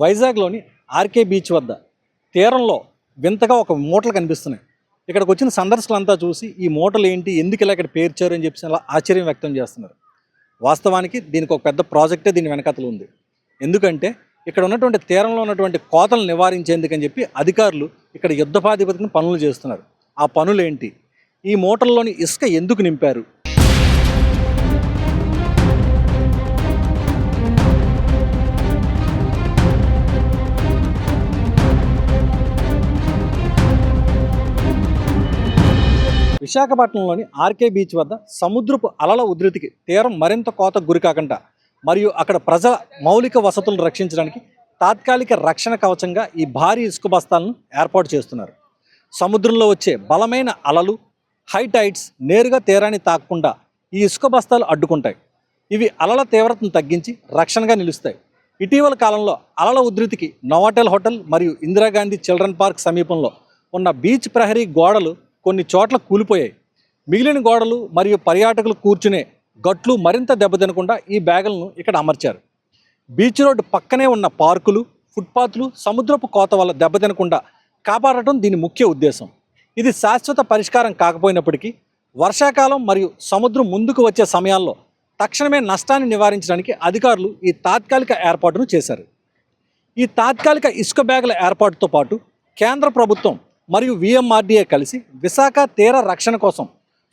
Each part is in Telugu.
వైజాగ్లోని ఆర్కే బీచ్ వద్ద తీరంలో వింతగా ఒక మూటలు కనిపిస్తున్నాయి. ఇక్కడికి వచ్చిన సందర్శకులంతా చూసి ఈ మూటలు ఏంటి, ఎందుకు ఇలా ఇక్కడ పేర్చారు అని చెప్పి అలా ఆశ్చర్యం వ్యక్తం చేస్తున్నారు. వాస్తవానికి దీనికి ఒక పెద్ద ప్రాజెక్టే దీని వెనకతలు ఉంది. ఎందుకంటే ఇక్కడ ఉన్నటువంటి తీరంలో ఉన్నటువంటి కోతలు నివారించేందుకని చెప్పి అధికారులు ఇక్కడ యుద్ధపాధిపతిని పనులు చేస్తున్నారు. ఆ పనులు ఏంటి, ఈ మూటల్లోని ఇసుక ఎందుకు నింపారు, విశాఖపట్నంలోని ఆర్కే బీచ్ వద్ద సముద్రపు అలల ఉధృతికి తీరం మరింత కోతకు గురికాకుండా మరియు అక్కడ ప్రజల మౌలిక వసతులను రక్షించడానికి తాత్కాలిక రక్షణ కవచంగా ఈ భారీ ఇసుక బస్తాలను ఏర్పాటు చేస్తున్నారు. సముద్రంలో వచ్చే బలమైన అలలు, హై టైడ్స్ నేరుగా తీరాన్ని తాకకుండా ఈ ఇసుక బస్తాలు అడ్డుకుంటాయి. ఇవి అలల తీవ్రతను తగ్గించి రక్షణగా నిలుస్తాయి. ఇటీవల కాలంలో అలల ఉధృతికి నోవాటెల్ హోటల్ మరియు ఇందిరాగాంధీ చిల్డ్రన్ పార్క్ సమీపంలో ఉన్న బీచ్ ప్రహరీ గోడలు కొన్ని చోట్ల కూలిపోయాయి. మిగిలిన గోడలు మరియు పర్యాటకులు కూర్చునే గట్లు మరింత దెబ్బతినకుండా ఈ బ్యాగులను ఇక్కడ అమర్చారు. బీచ్ రోడ్డు పక్కనే ఉన్న పార్కులు, ఫుట్పాత్లు సముద్రపు కోత వల్ల దెబ్బతినకుండా కాపాడటం దీని ముఖ్య ఉద్దేశం. ఇది శాశ్వత పరిష్కారం కాకపోయినప్పటికీ వర్షాకాలం మరియు సముద్రం ముందుకు వచ్చే సమయాల్లో తక్షణమే నష్టాన్ని నివారించడానికి అధికారులు ఈ తాత్కాలిక ఏర్పాటును చేశారు. ఈ తాత్కాలిక ఇసుక బ్యాగుల ఏర్పాటుతో పాటు కేంద్ర ప్రభుత్వం మరియు VMRDA కలిసి విశాఖ తీర రక్షణ కోసం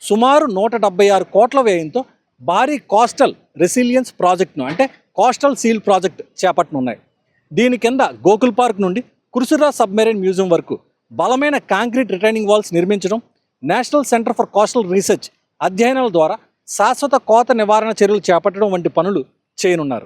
సుమారు 176 కోట్ల వ్యయంతో భారీ కోస్టల్ రెసిలియన్స్ ప్రాజెక్టును అంటే కోస్టల్ సీల్ ప్రాజెక్ట్ చేపట్టనున్నాయి. దీని కింద గోకుల్ పార్క్ నుండి కుర్సురా సబ్మెరైన్ మ్యూజియం వరకు బలమైన కాంక్రీట్ రిటైనింగ్ వాల్స్ నిర్మించడం, national centre for coastal research అధ్యయనాల ద్వారా శాశ్వత కోత నివారణ చర్యలు చేపట్టడం వంటి పనులు చేయనున్నారు.